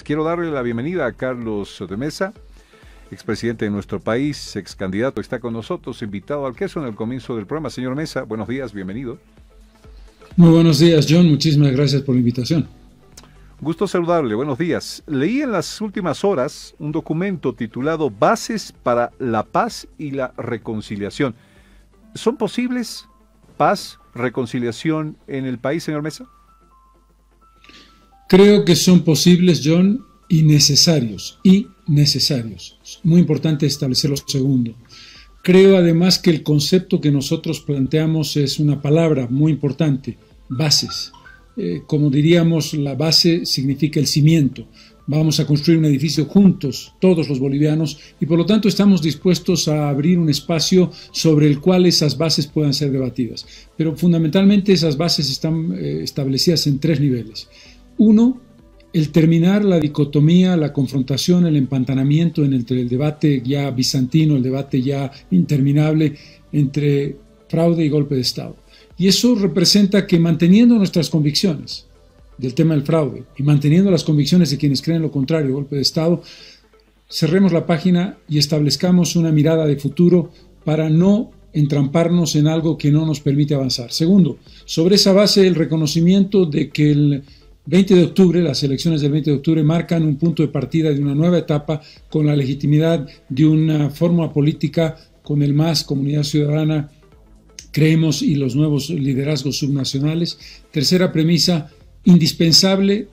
Quiero darle la bienvenida a Carlos de Mesa, expresidente de nuestro país, ex candidato, está con nosotros, invitado al queso en el comienzo del programa. Señor Mesa, buenos días, bienvenido. Muy buenos días, John, muchísimas gracias por la invitación. Gusto saludarle, buenos días. Leí en las últimas horas un documento titulado Bases para la Paz y la Reconciliación. ¿Son posibles paz, reconciliación en el país, señor Mesa? Creo que son posibles, John, y necesarios. Muy importante establecer lo segundo. Creo además que el concepto que nosotros planteamos es una palabra muy importante, bases. Como diríamos, la base significa el cimiento. Vamos a construir un edificio juntos, todos los bolivianos, y por lo tanto estamos dispuestos a abrir un espacio sobre el cual esas bases puedan ser debatidas. Pero fundamentalmente esas bases están establecidas en tres niveles. Uno, el terminar la dicotomía, la confrontación, el empantanamiento entre el debate ya bizantino, el debate ya interminable entre fraude y golpe de Estado. Y eso representa que manteniendo nuestras convicciones del tema del fraude y manteniendo las convicciones de quienes creen lo contrario, golpe de Estado, cerremos la página y establezcamos una mirada de futuro para no entramparnos en algo que no nos permite avanzar. Segundo, sobre esa base el reconocimiento de que el 20 de octubre, las elecciones del 20 de octubre marcan un punto de partida de una nueva etapa con la legitimidad de una fórmula política con el MAS, Comunidad Ciudadana, creemos, y los nuevos liderazgos subnacionales. Tercera premisa, indispensable,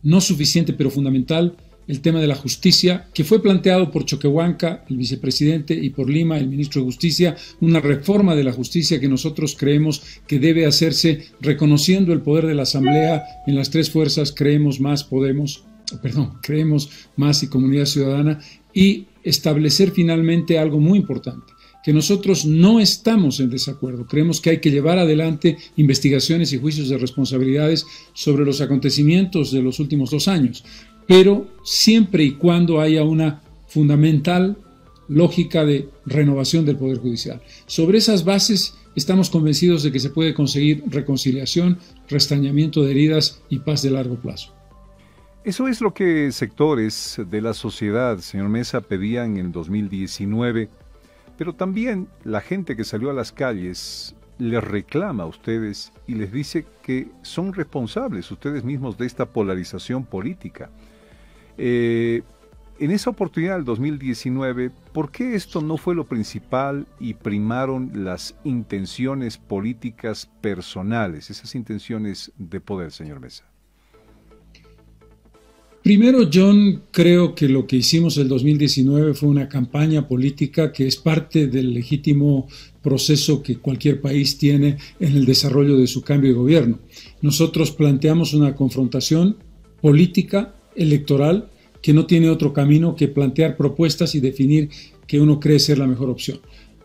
no suficiente pero fundamental, el tema de la justicia, que fue planteado por Choquehuanca, el vicepresidente, y por Lima, el ministro de Justicia, una reforma de la justicia que nosotros creemos que debe hacerse reconociendo el poder de la Asamblea en las tres fuerzas, Creemos Más y Comunidad Ciudadana, y establecer finalmente algo muy importante, que nosotros no estamos en desacuerdo. Creemos que hay que llevar adelante investigaciones y juicios de responsabilidades sobre los acontecimientos de los últimos 2 años, pero siempre y cuando haya una fundamental lógica de renovación del Poder Judicial. Sobre esas bases estamos convencidos de que se puede conseguir reconciliación, restañamiento de heridas y paz de largo plazo. Eso es lo que sectores de la sociedad, señor Mesa, pedían en 2019, pero también la gente que salió a las calles les reclama a ustedes y les dice que son responsables ustedes mismos de esta polarización política. En esa oportunidad del 2019, ¿por qué esto no fue lo principal y primaron las intenciones políticas personales, esas intenciones de poder, señor Mesa? Primero, John, creo que lo que hicimos el 2019 fue una campaña política que es parte del legítimo proceso que cualquier país tiene en el desarrollo de su cambio de gobierno. Nosotros planteamos una confrontación política, electoral, que no tiene otro camino que plantear propuestas y definir que uno cree ser la mejor opción.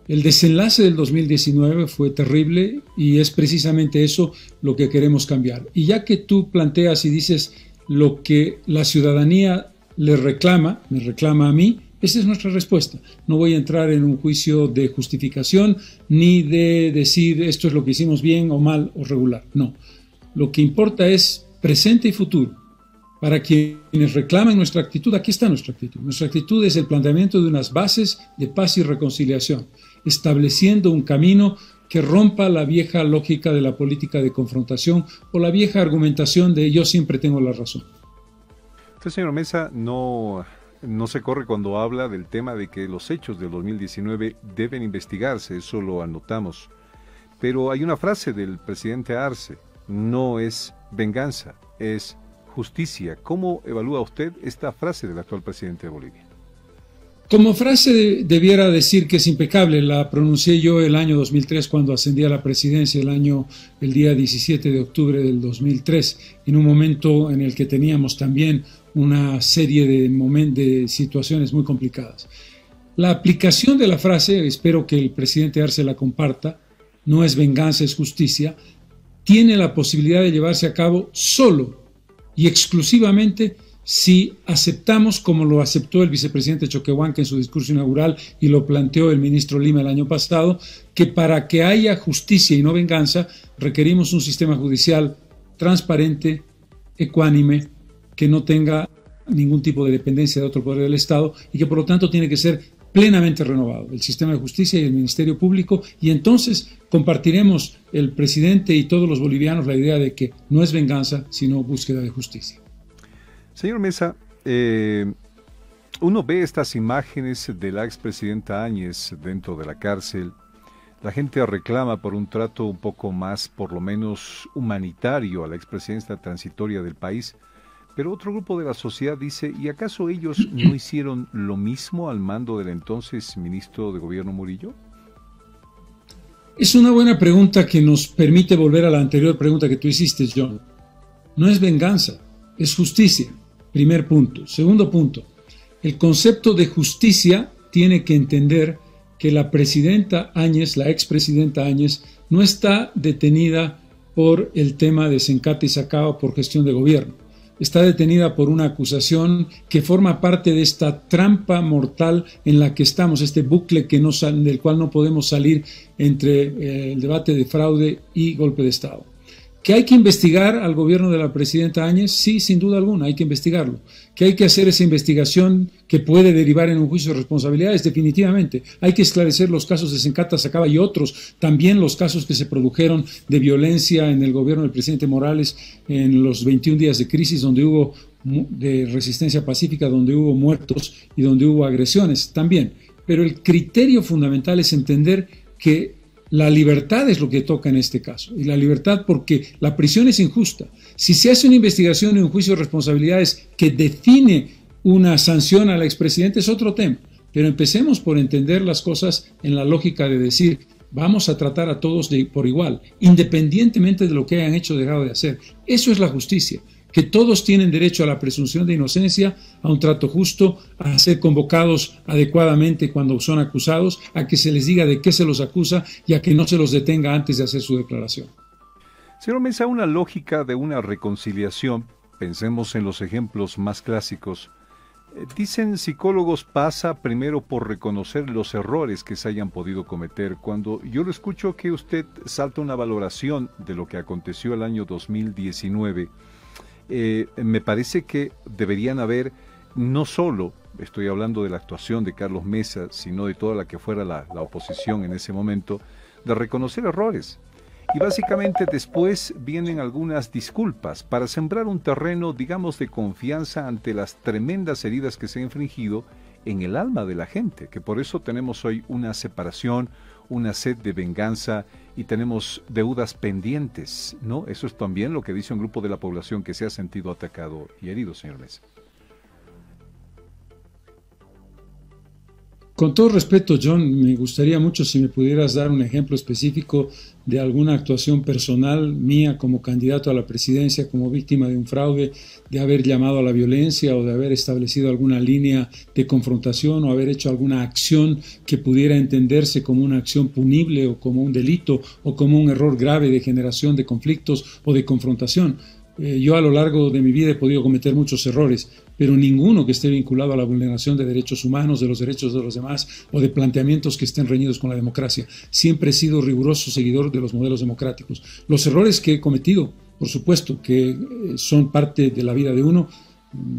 El desenlace del 2019 fue terrible y es precisamente eso lo que queremos cambiar. Y ya que tú planteas y dices lo que la ciudadanía me reclama a mí, esa es nuestra respuesta. No voy a entrar en un juicio de justificación ni de decir esto es lo que hicimos bien o mal o regular. No. Lo que importa es presente y futuro. Para quienes reclaman nuestra actitud, aquí está nuestra actitud. Nuestra actitud es el planteamiento de unas bases de paz y reconciliación, estableciendo un camino que rompa la vieja lógica de la política de confrontación o la vieja argumentación de yo siempre tengo la razón. Usted, señor Mesa, no se corre cuando habla del tema de que los hechos del 2019 deben investigarse, eso lo anotamos. Pero hay una frase del presidente Arce, no es venganza, es justicia. ¿Cómo evalúa usted esta frase del actual presidente de Bolivia? Como frase debiera decir que es impecable. La pronuncié yo el año 2003 cuando ascendí a la presidencia, el día 17 de octubre del 2003, en un momento en el que teníamos también una serie de situaciones muy complicadas. La aplicación de la frase, espero que el presidente Arce la comparta, no es venganza, es justicia, tiene la posibilidad de llevarse a cabo solo y exclusivamente si aceptamos, como lo aceptó el vicepresidente Choquehuanca en su discurso inaugural y lo planteó el ministro Lima el año pasado, que para que haya justicia y no venganza requerimos un sistema judicial transparente, ecuánime, que no tenga ningún tipo de dependencia de otro poder del Estado y que por lo tanto tiene que ser plenamente renovado, el sistema de justicia y el Ministerio Público, y entonces compartiremos el presidente y todos los bolivianos la idea de que no es venganza, sino búsqueda de justicia. Señor Mesa, uno ve estas imágenes de la expresidenta Áñez dentro de la cárcel. La gente reclama por un trato un poco más, por lo menos, humanitario a la expresidencia transitoria del país. Pero otro grupo de la sociedad dice, ¿y acaso ellos no hicieron lo mismo al mando del entonces ministro de Gobierno Murillo? Es una buena pregunta que nos permite volver a la anterior pregunta que tú hiciste, John. No es venganza, es justicia. Primer punto. Segundo punto, el concepto de justicia tiene que entender que la presidenta Áñez, la expresidenta Áñez, no está detenida por el tema de Sencata y Sacaba por gestión de gobierno. Está detenida por una acusación que forma parte de esta trampa mortal en la que estamos, este bucle que del cual no podemos salir entre el debate de fraude y golpe de Estado. ¿Que hay que investigar al gobierno de la presidenta Áñez? Sí, sin duda alguna, hay que investigarlo. ¿Que hay que hacer esa investigación que puede derivar en un juicio de responsabilidades? Definitivamente. Hay que esclarecer los casos de Sencata, Sacaba y otros, también los casos que se produjeron de violencia en el gobierno del presidente Morales en los 21 días de crisis, donde hubo de resistencia pacífica, donde hubo muertos y donde hubo agresiones también. Pero el criterio fundamental es entender que la libertad es lo que toca en este caso, y la libertad porque la prisión es injusta. Si se hace una investigación y un juicio de responsabilidades que define una sanción al expresidente es otro tema, pero empecemos por entender las cosas en la lógica de decir, vamos a tratar a todos por igual, independientemente de lo que hayan hecho o dejado de hacer. Eso es la justicia, que todos tienen derecho a la presunción de inocencia, a un trato justo, a ser convocados adecuadamente cuando son acusados, a que se les diga de qué se los acusa y a que no se los detenga antes de hacer su declaración. Señor Mesa, una lógica de una reconciliación, pensemos en los ejemplos más clásicos. Dicen psicólogos pasa primero por reconocer los errores que se hayan podido cometer. Cuando yo lo escucho que usted salta una valoración de lo que aconteció el año 2019, me parece que deberían haber, no solo, estoy hablando de la actuación de Carlos Mesa, sino de toda la que fuera la oposición en ese momento, de reconocer errores. Y básicamente después vienen algunas disculpas para sembrar un terreno, digamos, de confianza ante las tremendas heridas que se han infligido en el alma de la gente, que por eso tenemos hoy una separación, una sed de venganza y tenemos deudas pendientes, ¿no? Eso es también lo que dice un grupo de la población que se ha sentido atacado y herido, señor Mesa. Con todo respeto, John, me gustaría mucho si me pudieras dar un ejemplo específico de alguna actuación personal mía como candidato a la presidencia, como víctima de un fraude, de haber llamado a la violencia o de haber establecido alguna línea de confrontación o haber hecho alguna acción que pudiera entenderse como una acción punible o como un delito o como un error grave de generación de conflictos o de confrontación. Yo a lo largo de mi vida he podido cometer muchos errores, pero ninguno que esté vinculado a la vulneración de derechos humanos, de los derechos de los demás o de planteamientos que estén reñidos con la democracia. Siempre he sido riguroso seguidor de los modelos democráticos. Los errores que he cometido, por supuesto, que son parte de la vida de uno,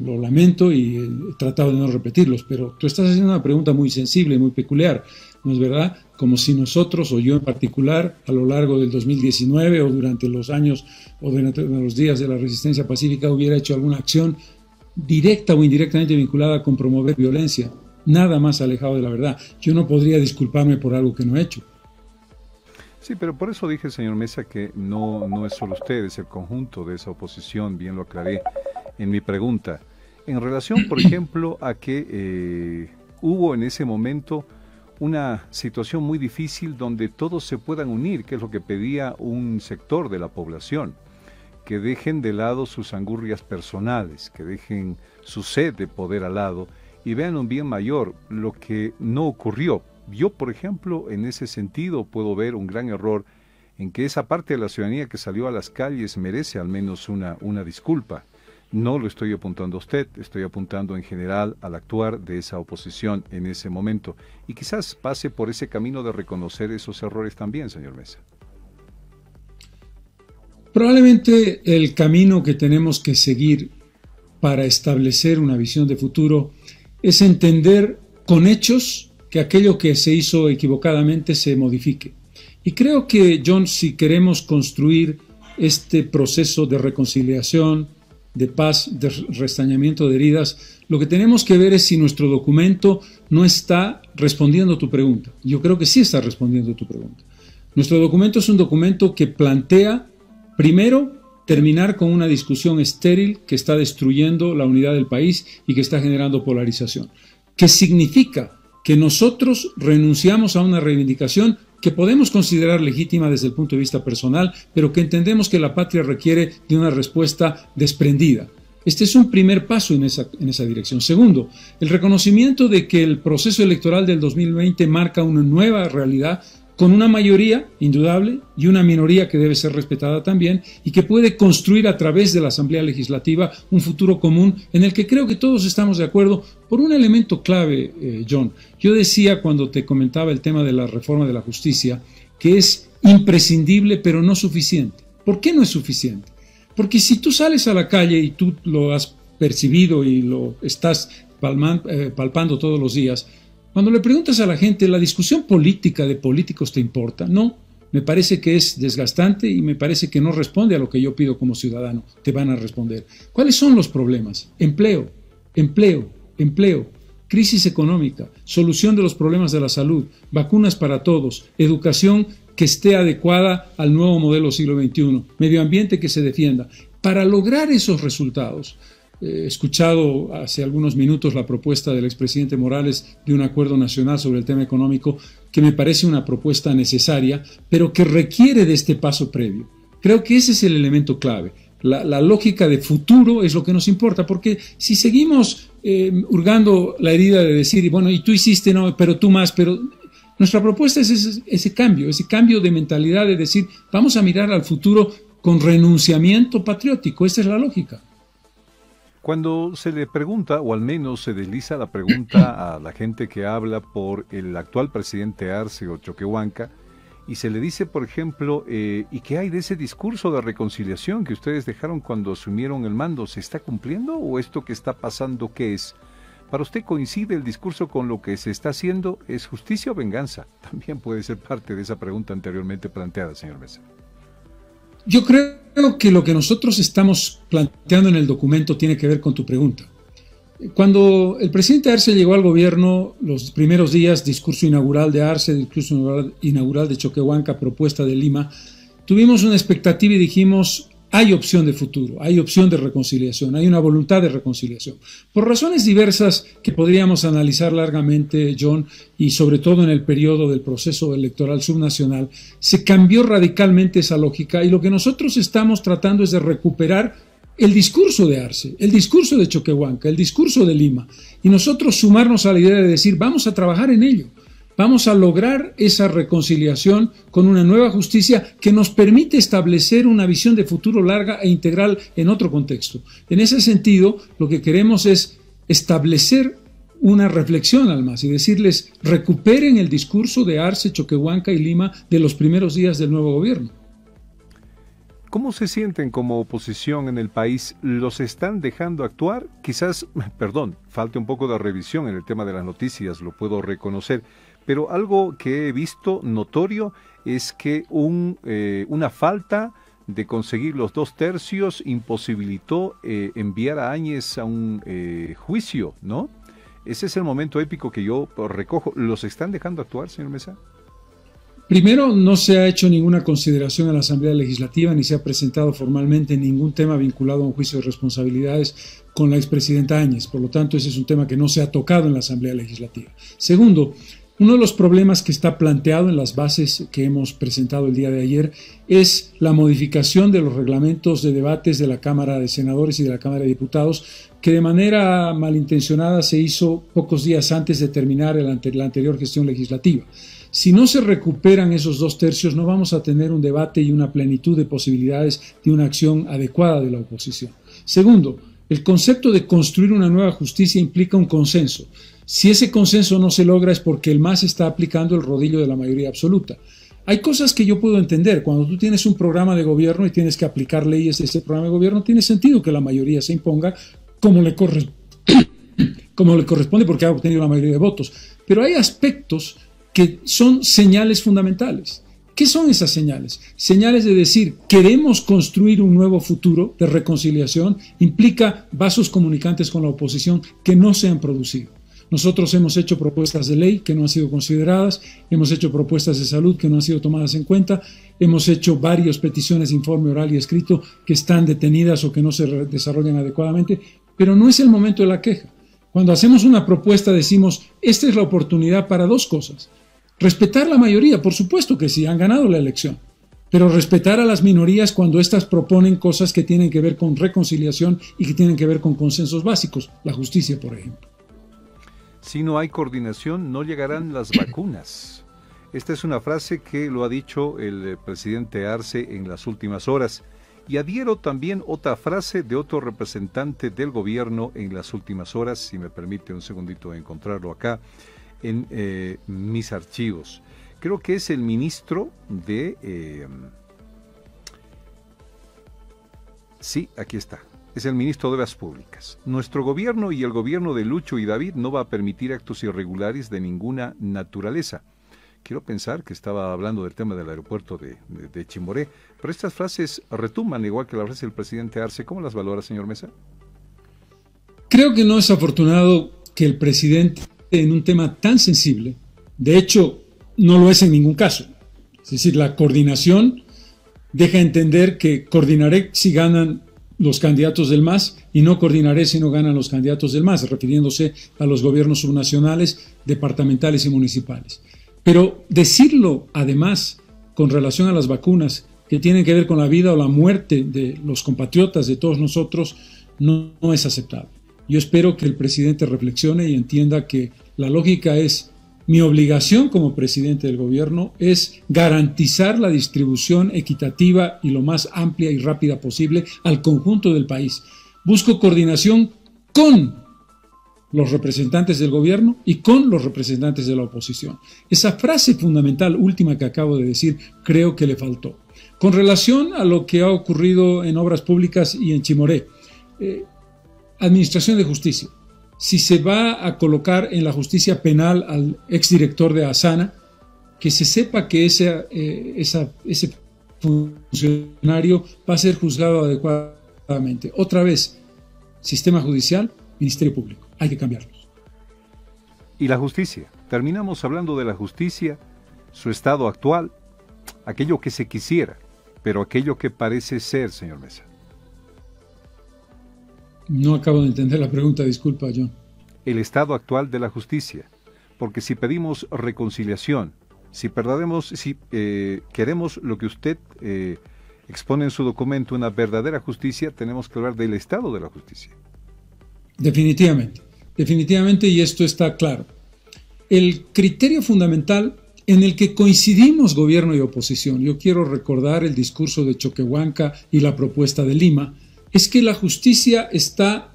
lo lamento y he tratado de no repetirlos, pero tú estás haciendo una pregunta muy sensible y muy peculiar, ¿no es verdad? Como si nosotros, o yo en particular, a lo largo del 2019 o durante los años o durante los días de la resistencia pacífica hubiera hecho alguna acción directa o indirectamente vinculada con promover violencia. Nada más alejado de la verdad. Yo no podría disculparme por algo que no he hecho. Sí, pero por eso dije, señor Mesa, que no es solo usted, es el conjunto de esa oposición, bien lo aclaré en mi pregunta. En relación, por ejemplo, a que hubo en ese momento una situación muy difícil donde todos se puedan unir, que es lo que pedía un sector de la población, que dejen de lado sus angurrias personales, que dejen su sed de poder al lado y vean un bien mayor, lo que no ocurrió. Yo, por ejemplo, en ese sentido puedo ver un gran error en que esa parte de la ciudadanía que salió a las calles merece al menos una disculpa. No lo estoy apuntando a usted, estoy apuntando en general al actuar de esa oposición en ese momento. Y quizás pase por ese camino de reconocer esos errores también, señor Mesa. Probablemente el camino que tenemos que seguir para establecer una visión de futuro es entender con hechos que aquello que se hizo equivocadamente se modifique. Y creo que, John, si queremos construir este proceso de reconciliación, de paz, de restañamiento de heridas, lo que tenemos que ver es si nuestro documento no está respondiendo a tu pregunta. Yo creo que sí está respondiendo a tu pregunta. Nuestro documento es un documento que plantea, primero, terminar con una discusión estéril que está destruyendo la unidad del país y que está generando polarización. ¿Qué significa? Que nosotros renunciamos a una reivindicación que podemos considerar legítima desde el punto de vista personal, pero que entendemos que la patria requiere de una respuesta desprendida. Este es un primer paso en esa dirección. Segundo, el reconocimiento de que el proceso electoral del 2020 marca una nueva realidad con una mayoría indudable y una minoría que debe ser respetada también y que puede construir a través de la Asamblea Legislativa un futuro común en el que creo que todos estamos de acuerdo por un elemento clave, John. Yo decía cuando te comentaba el tema de la reforma de la justicia que es imprescindible pero no suficiente. ¿Por qué no es suficiente? Porque si tú sales a la calle y tú lo has percibido y lo estás palpando todos los días, cuando le preguntas a la gente, ¿la discusión política de políticos te importa? No, me parece que es desgastante y me parece que no responde a lo que yo pido como ciudadano. Te van a responder. ¿Cuáles son los problemas? Empleo, empleo, empleo, crisis económica, solución de los problemas de la salud, vacunas para todos, educación que esté adecuada al nuevo modelo siglo XXI, medio ambiente que se defienda. Para lograr esos resultados, he escuchado hace algunos minutos la propuesta del expresidente Morales de un acuerdo nacional sobre el tema económico que me parece una propuesta necesaria, pero que requiere de este paso previo. Creo que ese es el elemento clave. La lógica de futuro es lo que nos importa, porque si seguimos hurgando la herida de decir, bueno, y tú hiciste, no, pero tú más, pero nuestra propuesta es ese cambio de mentalidad de decir, vamos a mirar al futuro con renunciamiento patriótico. Esa es la lógica. Cuando se le pregunta, o al menos se desliza la pregunta a la gente que habla por el actual presidente Arce o Choquehuanca, y se le dice, por ejemplo, ¿y qué hay de ese discurso de reconciliación que ustedes dejaron cuando asumieron el mando? ¿Se está cumpliendo o esto que está pasando qué es? ¿Para usted coincide el discurso con lo que se está haciendo? ¿Es justicia o venganza? También puede ser parte de esa pregunta anteriormente planteada, señor Mesa. Yo creo que lo que nosotros estamos planteando en el documento tiene que ver con tu pregunta. Cuando el presidente Arce llegó al gobierno, los primeros días, discurso inaugural de Arce, discurso inaugural de Choquehuanca, propuesta de Lima, tuvimos una expectativa y dijimos, hay opción de futuro, hay opción de reconciliación, hay una voluntad de reconciliación. Por razones diversas que podríamos analizar largamente, John, y sobre todo en el periodo del proceso electoral subnacional, se cambió radicalmente esa lógica y lo que nosotros estamos tratando es de recuperar el discurso de Arce, el discurso de Choquehuanca, el discurso de Lima, y nosotros sumarnos a la idea de decir, vamos a trabajar en ello. Vamos a lograr esa reconciliación con una nueva justicia que nos permite establecer una visión de futuro larga e integral en otro contexto. En ese sentido, lo que queremos es establecer una reflexión al MAS y decirles, recuperen el discurso de Arce, Choquehuanca y Lima de los primeros días del nuevo gobierno. ¿Cómo se sienten como oposición en el país? ¿Los están dejando actuar? Quizás, falte un poco de revisión en el tema de las noticias, lo puedo reconocer, pero algo que he visto notorio es que una falta de conseguir los 2/3 imposibilitó enviar a Áñez a un juicio, ¿no? Ese es el momento épico que yo recojo. ¿Los están dejando actuar, señor Mesa? Primero, no se ha hecho ninguna consideración a la Asamblea Legislativa ni se ha presentado formalmente ningún tema vinculado a un juicio de responsabilidades con la expresidenta Áñez. Por lo tanto, ese es un tema que no se ha tocado en la Asamblea Legislativa. Segundo, uno de los problemas que está planteado en las bases que hemos presentado el día de ayer es la modificación de los reglamentos de debates de la Cámara de Senadores y de la Cámara de Diputados, que de manera malintencionada se hizo pocos días antes de terminar la anterior gestión legislativa. Si no se recuperan esos 2/3, no vamos a tener un debate y una plenitud de posibilidades de una acción adecuada de la oposición. Segundo, el concepto de construir una nueva justicia implica un consenso. Si ese consenso no se logra es porque el MAS está aplicando el rodillo de la mayoría absoluta. Hay cosas que yo puedo entender. Cuando tú tienes un programa de gobierno y tienes que aplicar leyes de ese programa de gobierno, tiene sentido que la mayoría se imponga como le corresponde porque ha obtenido la mayoría de votos. Pero hay aspectos que son señales fundamentales. ¿Qué son esas señales? Señales de decir, queremos construir un nuevo futuro de reconciliación, implica vasos comunicantes con la oposición que no se han producido. Nosotros hemos hecho propuestas de ley que no han sido consideradas, hemos hecho propuestas de salud que no han sido tomadas en cuenta, hemos hecho varias peticiones de informe oral y escrito que están detenidas o que no se desarrollan adecuadamente, pero no es el momento de la queja. Cuando hacemos una propuesta decimos, esta es la oportunidad para dos cosas. Respetar la mayoría, por supuesto que sí, han ganado la elección, pero respetar a las minorías cuando éstas proponen cosas que tienen que ver con reconciliación y que tienen que ver con consensos básicos, la justicia, por ejemplo. Si no hay coordinación, no llegarán las vacunas. Esta es una frase que lo ha dicho el presidente Arce en las últimas horas. Y adhiero también otra frase de otro representante del gobierno en las últimas horas, si me permite un segundito encontrarlo acá, en mis archivos. Creo que es el ministro de... sí, aquí está. Es el ministro de Obras Públicas. Nuestro gobierno y el gobierno de Lucho y David no va a permitir actos irregulares de ninguna naturaleza. Quiero pensar que estaba hablando del tema del aeropuerto de Chimoré, pero estas frases retumban igual que la frase del presidente Arce. ¿Cómo las valora, señor Mesa? Creo que no es afortunado que el presidente, en un tema tan sensible, de hecho, no lo es en ningún caso. Es decir, la coordinación deja entender que coordinaré si ganan los candidatos del MAS y no coordinaré si no ganan los candidatos del MAS, refiriéndose a los gobiernos subnacionales, departamentales y municipales. Pero decirlo, además, con relación a las vacunas, que tienen que ver con la vida o la muerte de los compatriotas, de todos nosotros, no es aceptable. Yo espero que el presidente reflexione y entienda que la lógica es, mi obligación como presidente del gobierno es garantizar la distribución equitativa y lo más amplia y rápida posible al conjunto del país. Busco coordinación con los representantes del gobierno y con los representantes de la oposición. Esa frase fundamental última que acabo de decir, creo que le faltó. Con relación a lo que ha ocurrido en obras públicas y en Chimoré, Administración de Justicia. Si se va a colocar en la justicia penal al exdirector de Asana, que se sepa que ese funcionario va a ser juzgado adecuadamente. Otra vez, sistema judicial, Ministerio Público. Hay que cambiarlos. Y la justicia. Terminamos hablando de la justicia, su estado actual, aquello que se quisiera, pero aquello que parece ser, señor Mesa. No acabo de entender la pregunta, disculpa, John. El estado actual de la justicia, porque si pedimos reconciliación, si queremos lo que usted expone en su documento, una verdadera justicia, tenemos que hablar del estado de la justicia. Definitivamente, y esto está claro. El criterio fundamental en el que coincidimos gobierno y oposición, yo quiero recordar el discurso de Choquehuanca y la propuesta de Lima, es que la justicia está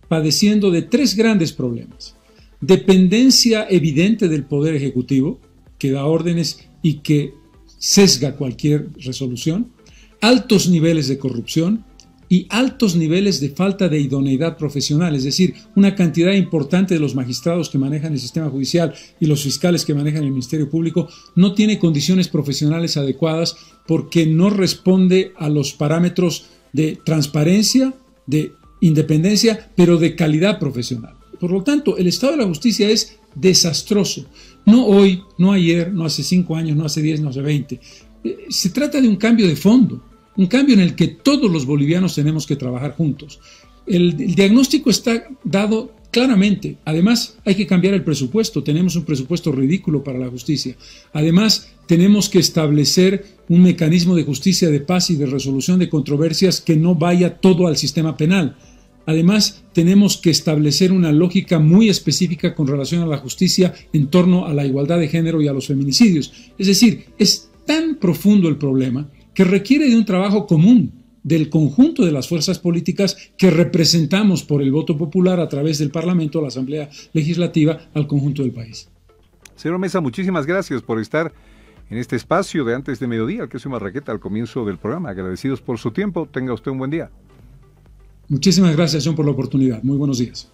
padeciendo de tres grandes problemas. Dependencia evidente del Poder Ejecutivo, que da órdenes y que sesga cualquier resolución, altos niveles de corrupción y altos niveles de falta de idoneidad profesional, es decir, una cantidad importante de los magistrados que manejan el sistema judicial y los fiscales que manejan el Ministerio Público no tiene condiciones profesionales adecuadas porque no responde a los parámetros de transparencia, de independencia, pero de calidad profesional. Por lo tanto, el estado de la justicia es desastroso. No hoy, no ayer, no hace 5 años, no hace 10, no hace 20. Se trata de un cambio de fondo, un cambio en el que todos los bolivianos tenemos que trabajar juntos. El diagnóstico está dado claramente. Además, hay que cambiar el presupuesto. Tenemos un presupuesto ridículo para la justicia. Además, tenemos que establecer un mecanismo de justicia de paz y de resolución de controversias que no vaya todo al sistema penal. Además, tenemos que establecer una lógica muy específica con relación a la justicia en torno a la igualdad de género y a los feminicidios. Es decir, es tan profundo el problema que requiere de un trabajo común del conjunto de las fuerzas políticas que representamos por el voto popular a través del Parlamento, la Asamblea Legislativa, al conjunto del país. Señor Mesa, muchísimas gracias por estar en este espacio de Antes de Mediodía, al Queso y Marraqueta, al comienzo del programa. Agradecidos por su tiempo. Tenga usted un buen día. Muchísimas gracias, John, por la oportunidad. Muy buenos días.